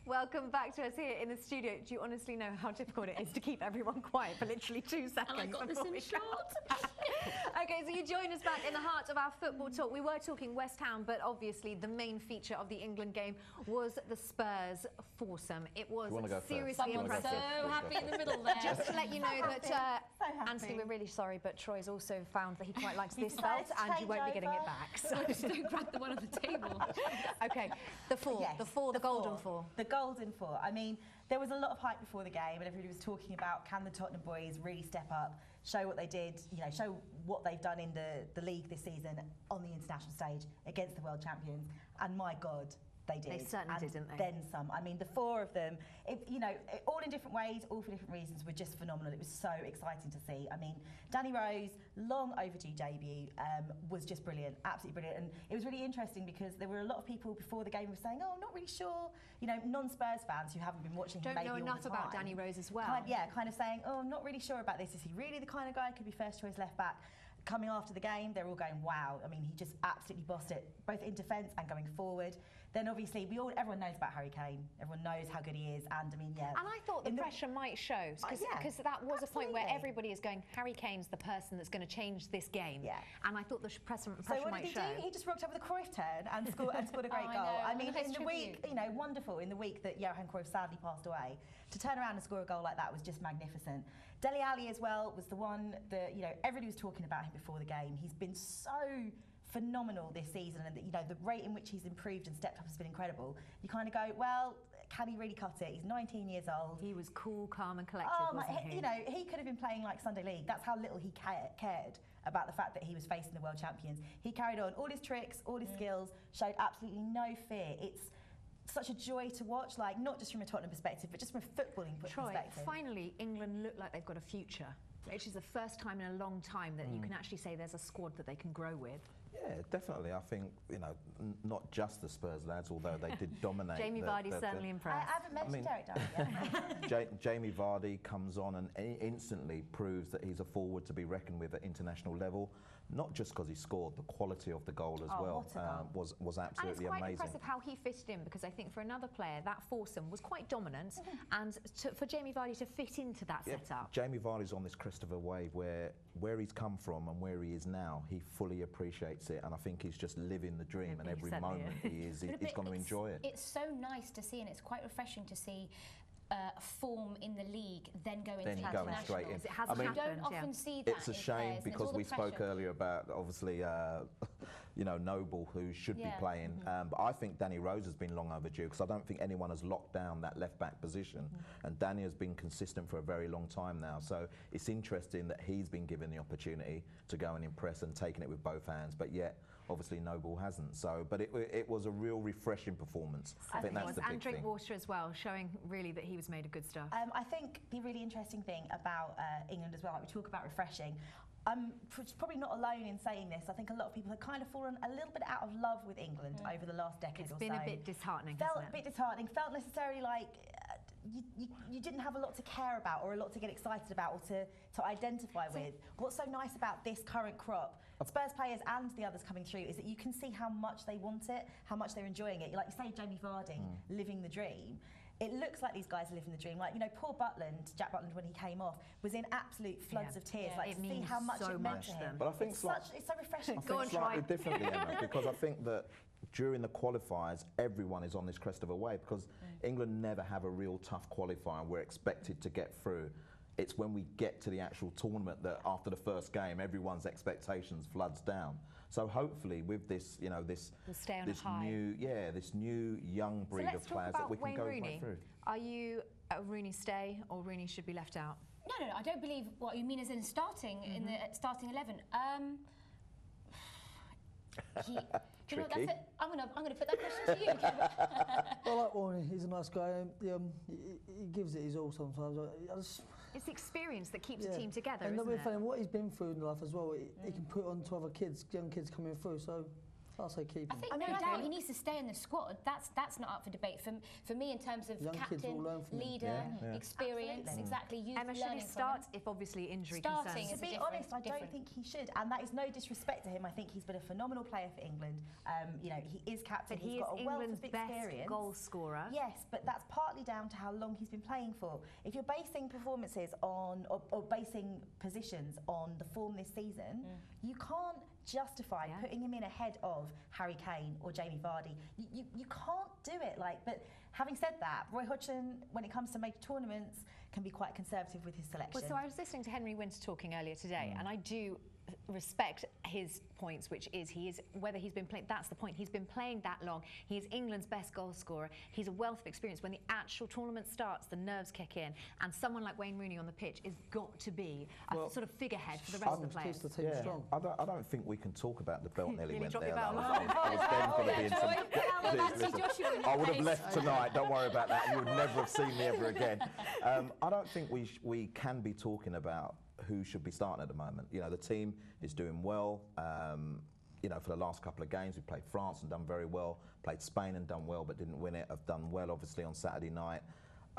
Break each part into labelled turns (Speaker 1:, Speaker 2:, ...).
Speaker 1: Welcome back to us here in the studio. Do you honestly know how difficult it is to keep everyone quiet for literally 2 seconds?
Speaker 2: And I got this in short.
Speaker 1: Okay, so you join us back in the heart of our football talk. We were talking West Ham, but obviously the main feature of the England game was the Spurs foursome. It was seriously impressive.
Speaker 2: So happy in the middle there.
Speaker 1: Just to let you know that, Anthony, we're really sorry, but Troy's also found that he quite likes this belt and you won't be getting it back. So
Speaker 2: just don't grab the one on the table.
Speaker 1: Okay, the four,
Speaker 3: yes,
Speaker 1: the golden four.
Speaker 3: The golden four. I mean, there was a lot of hype before the game and everybody was talking about, can the Tottenham boys really step up, show what they did, you know, show what they've done in the league this season on the international stage against the world champions. And my God, they did.
Speaker 1: They certainly did, didn't they?
Speaker 3: Then some. I mean, the four of them, you know, all in different ways, all for different reasons, were just phenomenal. It was so exciting to see. I mean, Danny Rose, long overdue debut, was just brilliant, absolutely brilliant. And it was really interesting because there were a lot of people before the game who were saying, oh, I'm not really sure, you know, non-Spurs fans who haven't been watching him maybe all the time.
Speaker 1: Don't know enough about Danny Rose as well.
Speaker 3: Kind of saying, oh, I'm not really sure about this. Is he really the kind of guy who could be first choice left back? Coming after the game, they're all going, wow. I mean, he just absolutely bossed it, both in defence and going forward. Then obviously, everyone knows about Harry Kane. Everyone knows how good he is. And I mean, yeah.
Speaker 1: And I thought the pressure might show, because that was a point where everybody is going, Harry Kane's the person that's going to change this game. Yeah. And I thought the pressure might show.
Speaker 3: So what did he do? He just rocked up with a Cruyff turn and scored a great goal. I mean, in the week, you know, wonderful. In the week that Johan Cruyff sadly passed away, to turn around and score a goal like that was just magnificent. Dele Alli as well was the one that, you know, everybody was talking about him before the game. He's been so phenomenal this season, and you know, the rate in which he's improved and stepped up has been incredible. You kind of go, well, can he really cut it? He's 19 years old.
Speaker 1: He was cool, calm and collected, wasn't he?
Speaker 3: You know, he could have been playing like Sunday League. That's how little he cared about the fact that he was facing the world champions. He carried on all his tricks, all his skills, showed absolutely no fear. It's such a joy to watch, like not just from a Tottenham perspective, but just from a footballing perspective.
Speaker 1: Troy, finally, England look like they've got a future. Which is the first time in a long time that you can actually say there's a squad that they can grow with.
Speaker 4: Yeah, definitely. I think, you know, not just the Spurs lads, although they did dominate.
Speaker 1: Jamie Vardy's certainly impressed.
Speaker 3: I haven't mentioned Derek Dyer yet.
Speaker 4: Jamie Vardy comes on and instantly proves that he's a forward to be reckoned with at international level. Not just because he scored, the quality of the goal as well was absolutely amazing. And it's quite
Speaker 1: impressive how he fitted in, because I think for another player, that foursome was quite dominant, and for Jamie Vardy to fit into that setup.
Speaker 4: Jamie Vardy's on this crest of a wave where he's come from and where he is now, he fully appreciates it, and I think he's just living the dream, and every moment he's going to enjoy it.
Speaker 2: It's so nice to see, and it's quite refreshing to see form in the league, then go into internationals.
Speaker 4: Straight in.
Speaker 2: It hasn't happened. You don't often see that.
Speaker 4: It's a shame because we spoke earlier about obviously, you know, Noble, who should be playing. But I think Danny Rose has been long overdue, because I don't think anyone has locked down that left back position, and Danny has been consistent for a very long time now. So it's interesting that he's been given the opportunity to go and impress and taken it with both hands, but yet obviously Noble hasn't. So, but it was a real refreshing performance. I think that's the big thing.
Speaker 1: And Drinkwater as well, showing really that he was made of good stuff.
Speaker 3: I think the really interesting thing about England as well, like we talk about refreshing, I'm probably not alone in saying this. I think a lot of people have kind of fallen a little bit out of love with England over the last decade or so.
Speaker 1: It's been a bit disheartening,
Speaker 3: Felt a bit disheartening, felt necessarily like you didn't have a lot to care about or a lot to get excited about or to identify with. What's so nice about this current crop, Spurs players and the others coming through, is that you can see how much they want it, how much they're enjoying it. Like you say, Jamie Vardy, living the dream. It looks like these guys are living the dream. Like, you know, poor Jack Butland, when he came off, was in absolute floods of tears. Like, to see how much it meant to him.
Speaker 4: But I think
Speaker 3: it's so refreshing.
Speaker 4: I think slightly differently, Emma, because I think that during the qualifiers, everyone is on this crest of a wave, because England never have a real tough qualifier. We're expected to get through. It's when we get to the actual tournament that after the first game, everyone's expectations floods down. So hopefully with this, you know, this new young breed of players that we can go right through.
Speaker 1: Are you a Rooney stay or Rooney should be left out?
Speaker 2: No, I don't believe what you mean as in starting in the starting 11. Do you know, that's it. I'm gonna put that question to you.
Speaker 5: I like Rooney. He's a nice guy. He gives it his all sometimes.
Speaker 1: It's the experience that keeps the team together,
Speaker 5: and
Speaker 1: isn't it?
Speaker 5: And what he's been through in life as well, he can put on to other kids, young kids coming through. So I'll say keep him.
Speaker 2: I think no doubt he needs to stay in the squad. That's not up for debate. For me, in terms of
Speaker 5: Young kids will learn
Speaker 2: captain,
Speaker 5: from him.
Speaker 2: leader,
Speaker 4: Yeah.
Speaker 2: experience,
Speaker 3: Absolutely.
Speaker 2: exactly. Youth
Speaker 1: Emma, should he
Speaker 2: learning from
Speaker 1: start
Speaker 2: him.
Speaker 1: if obviously injury
Speaker 2: Starting
Speaker 1: concerns?
Speaker 3: To be honest, I don't think he should, and that is no disrespect to him. I think he's been a phenomenal player for England. You know, he is captain.
Speaker 1: But he
Speaker 3: He's
Speaker 1: is
Speaker 3: got a wealth
Speaker 1: England's
Speaker 3: of
Speaker 1: best
Speaker 3: experience.
Speaker 1: goal scorer.
Speaker 3: Yes, but that's partly down to how long he's been playing for. If you're basing performances on, or basing positions on the form this season, you can't justify putting him in ahead of Harry Kane or Jamie Vardy. You can't do it. But having said that, Roy Hodgson, when it comes to major tournaments, can be quite conservative with his selection.
Speaker 1: Well, so I was listening to Henry Winter talking earlier today, and I do respect his points, which is whether he's been playing. That's the point. He's been playing that long. He is England's best goal scorer. He's a wealth of experience. When the actual tournament starts, the nerves kick in, and someone like Wayne Rooney on the pitch is got to be a sort of figurehead for the rest of the players.
Speaker 5: Keeps the team strong.
Speaker 4: I don't think we can talk about the belt nearly went
Speaker 1: drop
Speaker 4: there.
Speaker 1: your belt.
Speaker 4: I was then going to be in some... Listen, I would have left tonight. Don't worry about that. You would never have seen me ever again. I don't think we can be talking about who should be starting at the moment. You know, the team is doing well. You know, for the last couple of games, we played France and done very well, played Spain and done well, but didn't win it. Have done well, obviously, on Saturday night.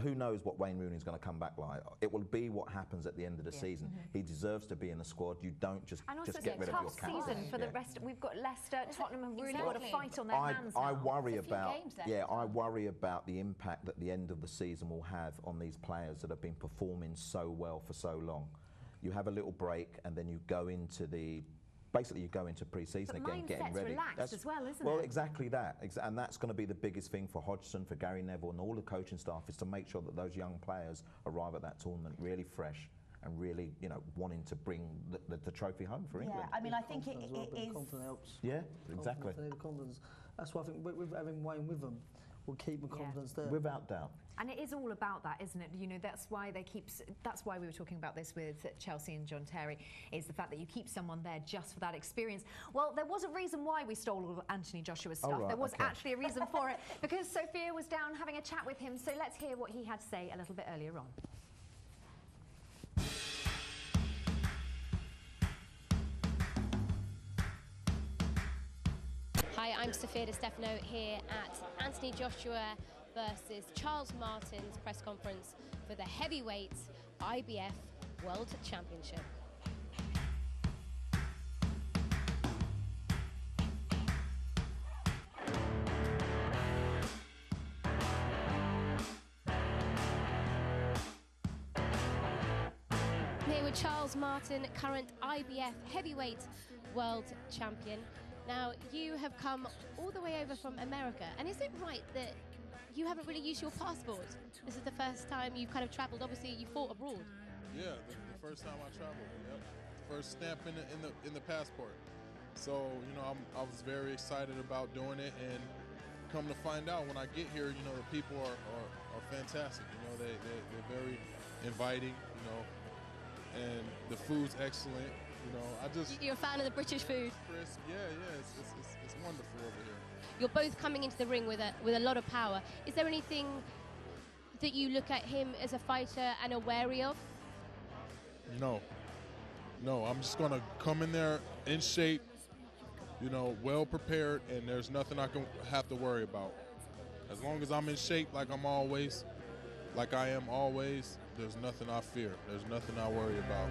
Speaker 4: Who knows what Wayne Rooney is going to come back like? It will be what happens at the end of the season. He deserves to be in the squad. You don't just get rid of your captain.
Speaker 1: And also, it's a tough season for the rest. We've got Leicester, Tottenham have really got a fight on their hands
Speaker 4: I
Speaker 1: now.
Speaker 4: worry
Speaker 2: There's a few
Speaker 4: about
Speaker 2: games left.
Speaker 4: I worry about the impact that the end of the season will have on these players that have been performing so well for so long. You have a little break, and then you go into pre-season again, getting ready.
Speaker 1: Relaxed as well, isn't it?
Speaker 4: Well, exactly that, and that's going to be the biggest thing for Hodgson, for Gary Neville, and all the coaching staff, is to make sure that those young players arrive at that tournament really fresh and really, you know, wanting to bring the trophy home for England.
Speaker 3: Yeah, I mean, I think it is.
Speaker 5: Confidence helps.
Speaker 4: Yeah, exactly.
Speaker 5: They need the confidence. That's why I think with having Wayne with them, will keep the confidence there.
Speaker 4: Without doubt.
Speaker 1: And it is all about that, isn't it? You know, that's why we were talking about this with Chelsea and John Terry, is the fact that you keep someone there just for that experience. Well, there was a reason why we stole all of Anthony Joshua's stuff. There was actually a reason for it, because Sophia was down having a chat with him. So let's hear what he had to say a little bit earlier on.
Speaker 6: Hi, I'm Sophia Stefano here at Anthony Joshua versus Charles Martin's press conference for the heavyweights IBF World Championship. Here with Charles Martin, current IBF heavyweight world champion. Now, you have come all the way over from America, and is it right that you haven't really used your passport? This is the first time you've kind of travelled. Obviously, you fought abroad.
Speaker 7: Yeah, the first time I traveled. Yep, first stamp in the passport. So you know, I was very excited about doing it, and come to find out when I get here, you know, the people are fantastic. You know, they're very inviting. You know, and the food's excellent. You know,
Speaker 6: You're a fan of the British food.
Speaker 7: Crisp. Yeah, it's wonderful over here.
Speaker 6: You're both coming into the ring with a lot of power. Is there anything that you look at him as a fighter and are wary of?
Speaker 7: No, I'm just gonna come in there in shape, you know, well prepared, and there's nothing I can have to worry about. As long as I'm in shape like I am always, there's nothing I fear. There's nothing I worry about.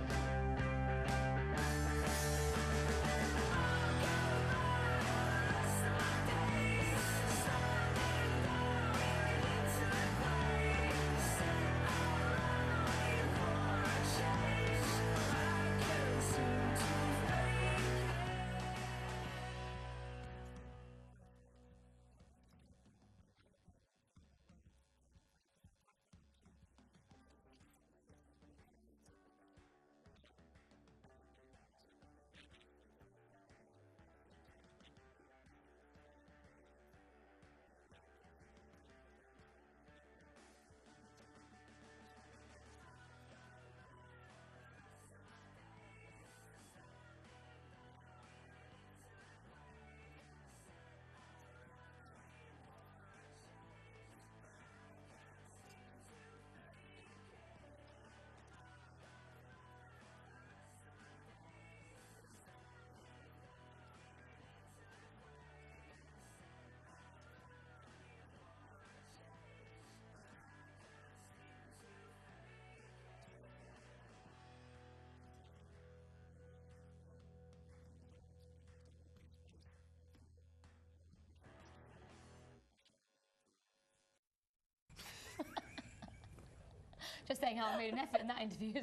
Speaker 2: for saying how I made an effort in that interview.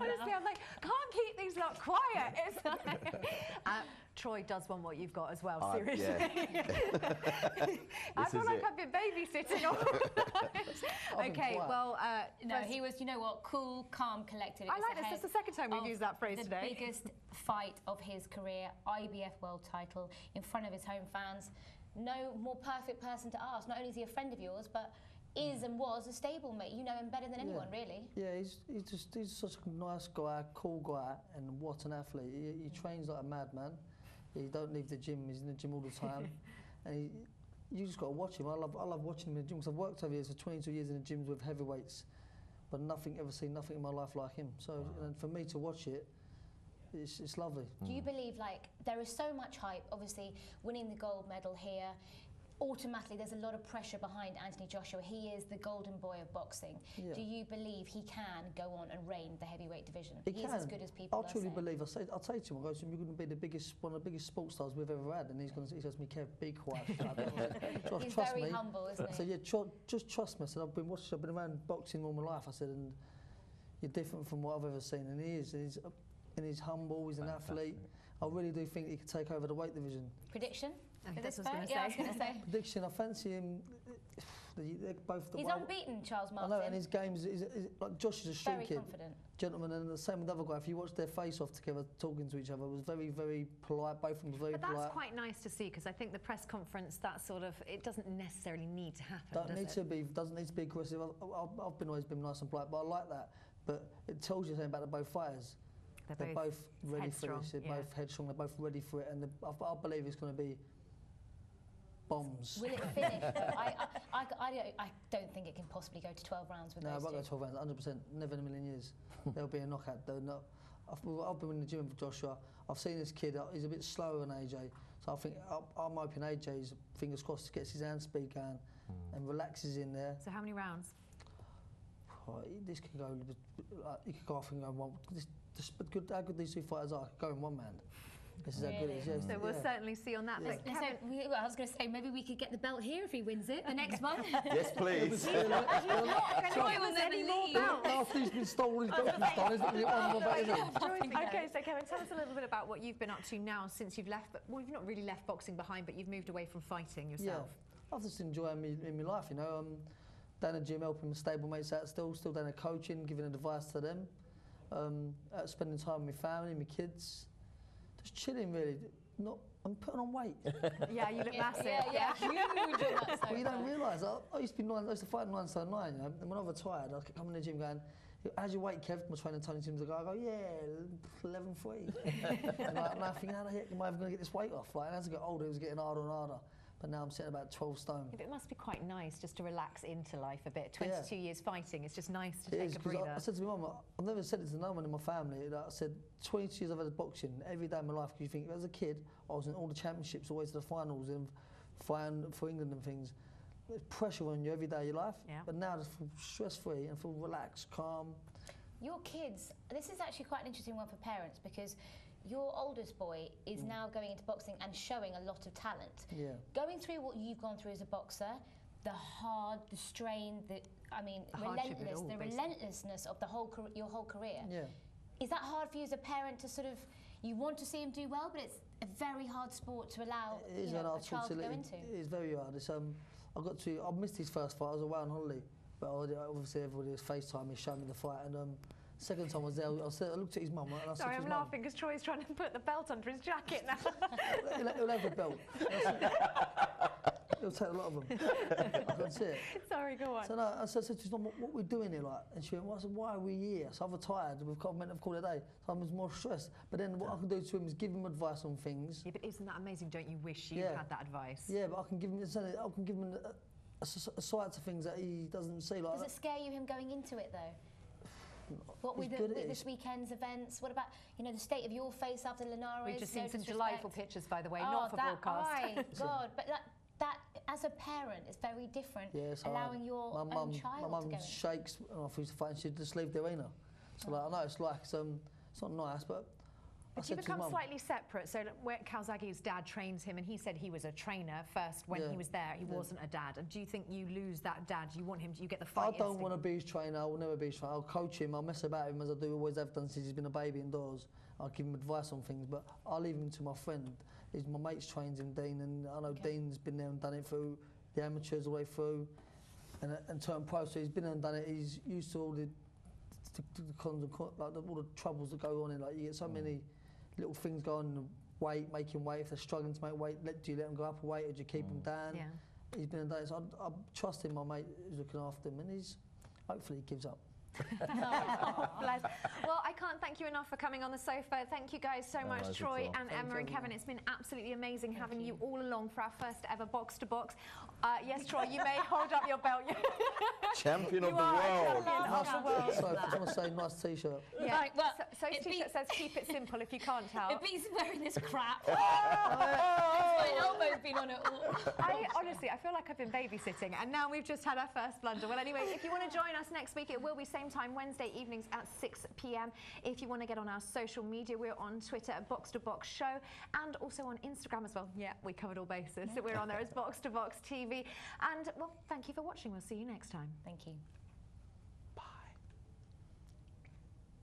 Speaker 1: Honestly, I'm like, can't keep these lot quiet. It's like, Troy does want what you've got as well, seriously. I feel like I've been babysitting all night. Okay, well...
Speaker 2: no, he was, you know what, cool, calm, collected.
Speaker 1: I like this. This is the second time we've used that phrase today.
Speaker 2: The biggest fight of his career, IBF world title, in front of his home fans. No more perfect person to ask. Not only is he a friend of yours, but is and was a stablemate. You know him better than anyone, really.
Speaker 5: Yeah, he's such a nice guy, cool guy, and what an athlete. He trains like a madman. He don't leave the gym. He's in the gym all the time, and you just got to watch him. I love watching him in the gym because I've worked over years for 22 years in the gyms with heavyweights, but seen nothing in my life like him. So, and for me to watch it, it's lovely.
Speaker 2: Do you believe, like, there is so much hype, obviously, winning the gold medal here, automatically there's a lot of pressure behind Anthony Joshua. He is the golden boy of boxing. Do you believe he can go on and reign the heavyweight division? He's as good as people
Speaker 5: I truly believe. I'll say to him, you're going to be one of the biggest sports stars we've ever had, and he says to me, Kev, be quiet.
Speaker 2: He's very humble, isn't he?
Speaker 5: So yeah, just trust me. I said, I've been around boxing all my life. I said, and you're different from what I've ever seen, and he is. And he's humble, he's an athlete. I really do think he could take over the weight division.
Speaker 2: Prediction?
Speaker 1: That's what I was
Speaker 2: going to say.
Speaker 5: Prediction, I fancy him. They're both
Speaker 2: he's unbeaten, Charles Martin.
Speaker 5: I know, and his games, like Josh is a street
Speaker 2: very
Speaker 5: kid.
Speaker 2: Confident.
Speaker 5: Gentleman, and the same with the other guy. If you watch their face-off together, talking to each other, it was very, very polite. Both of them were very polite.
Speaker 1: But that's quite nice to see, because I think the press conference, that sort of, it doesn't necessarily need to happen,
Speaker 5: doesn't need to be aggressive. I've always been nice and polite, but I like that. But it tells you something about the both fighters. They're both ready for this. They're both headstrong. They're both ready for it, and I believe it's going to be bombs.
Speaker 2: Will it finish? I don't think it can possibly go to 12 rounds with those two.
Speaker 5: No, it won't go 12 rounds. 100%. Never in a million years. There'll be a knockout. I've been in the gym with Joshua. I've seen this kid. He's a bit slower than AJ, so I think I'm hoping AJ's fingers crossed gets his hand speed going and relaxes in there.
Speaker 1: So how many rounds?
Speaker 5: This could go. You could go off and go one. How good these two fighters are, go in one man. This is how good it is. Yes.
Speaker 1: So we'll certainly see on that.
Speaker 2: Yeah. I was going to say, maybe we could get the belt here if he wins it, the next one.
Speaker 4: Yes, please.
Speaker 5: After he's been stolen, he's been stolen.
Speaker 1: Okay, so Kevin, tell us a little bit about what you've been up to now since you've left. Well, you've not really left boxing behind, but you've moved away from fighting yourself.
Speaker 5: Yeah, I've just enjoyed me in my life, you know. Down at the gym, helping my stablemates out still down at coaching, giving advice to them. Spending time with my family, my kids. Just chilling, really. I'm putting on weight.
Speaker 1: Yeah, you look massive.
Speaker 2: Yeah, huge.
Speaker 5: Well, you don't realise. I used to fight 9 stone 9, you know. And when I retired, I kept coming to the gym going, how's your weight, Kev? My trainer Tony Tim's the guy. I go, yeah, 11.3. And I think, how the heck am I ever going to get this weight off? Like, as I got older, it was getting harder and harder. But now I'm sitting about 12 stone.
Speaker 1: It must be quite nice just to relax into life a bit. 22 years fighting, it's just nice to take a breather.
Speaker 5: I said to my mum, I've never said it to no one in my family. I said, 22 years I've had boxing every day of my life. Because you think, as a kid, I was in all the championships, always to the finals, and fighting for England and things. There's pressure on you every day of your life. Yeah. But now I just feel stress-free and feel relaxed, calm.
Speaker 2: Your kids, this is actually quite an interesting one for parents, because your oldest boy is now going into boxing and showing a lot of talent.
Speaker 5: Yeah.
Speaker 2: Going through what you've gone through as a boxer, the strain, relentlessness of your whole career.
Speaker 5: Yeah.
Speaker 2: Is that hard for you as a parent to sort of, you want to see him do well, but it's a very hard sport to allow a child to go into?
Speaker 5: It is very hard. I missed his first fight. I was away on holiday, but obviously everybody was FaceTime me, showing me the fight, and second time I was there, I looked at his mum and I said,
Speaker 1: sorry, I'm laughing because Troy's trying to put the belt under his jacket now.
Speaker 5: he'll have the belt. He'll take a lot of them. I can see it.
Speaker 1: Sorry, go on.
Speaker 5: So no, I said to his mum, what are we doing here? Like? And she went, well, I said, why are we here? So I'm retired, we've got meant to call it a day. So I was more stressed. But then what I can do to him is give him advice on things.
Speaker 1: Yeah, but isn't that amazing? Don't you wish you had that advice?
Speaker 5: Yeah, but I can give him a side to things that he doesn't see. Like,
Speaker 2: does it scare you, him going into it, though? What with this weekend's events? What about the state of your face after Linares?
Speaker 1: We've just seen some delightful pictures, by the way, not for broadcast.
Speaker 2: Oh my God! But that as a parent is very different.
Speaker 5: Yeah,
Speaker 2: allowing your own child to go.
Speaker 5: My mum shakes after he's fighting. She'd just leave the arena. So like, I know it's not nice, but
Speaker 1: But you become slightly separate. So where Calzaghe's dad trains him, and he said he was a trainer first when he was there. He wasn't a dad. And do you think you lose that dad? You want him? You get the fight
Speaker 5: I don't want to be his trainer. I will never be his trainer. I'll coach him. I'll mess about him as I do always have done since he's been a baby indoors. I'll give him advice on things, but I'll leave him to my friend. He's my mate's trains him, Dean, and I know Dean's been there and done it through the amateurs all the way through, and turned pro. So he's been there and done it. He's used to all the cons and all the troubles that go on in. Like you get so many little things going on, weight, making weight. If they're struggling to make weight, do you let them go up a weight or do you keep them down?
Speaker 1: Yeah.
Speaker 5: He's been in that, so I trust him, my mate who's looking after him, and hopefully he gives up.
Speaker 1: Oh, bless. Well, I can't thank you enough for coming on the sofa. Thank you guys so much, Troy and Emma and Kevin. It's been absolutely amazing having you all along for our first ever Box to Box. Yes, Troy, you may hold up your belt.
Speaker 4: Champion of the world.
Speaker 5: So I just want to say, nice t-shirt.
Speaker 1: Yeah.
Speaker 2: Right, well,
Speaker 1: Soph's t-shirt says "Keep it simple" if you can't tell.
Speaker 2: It beats wearing this crap. My elbow's been on it all.
Speaker 1: Honestly, I feel like I've been babysitting, and now we've just had our first blunder. Well, anyway, if you want to join us next week, it will be same time Wednesday evenings at 6 p.m. If you want to get on our social media, we're on Twitter at Box2Box Show, and also on Instagram as well. Yeah, we covered all bases. So we're on there as Box2Box TV. And well, thank you for watching. We'll see you next time.
Speaker 2: Thank you.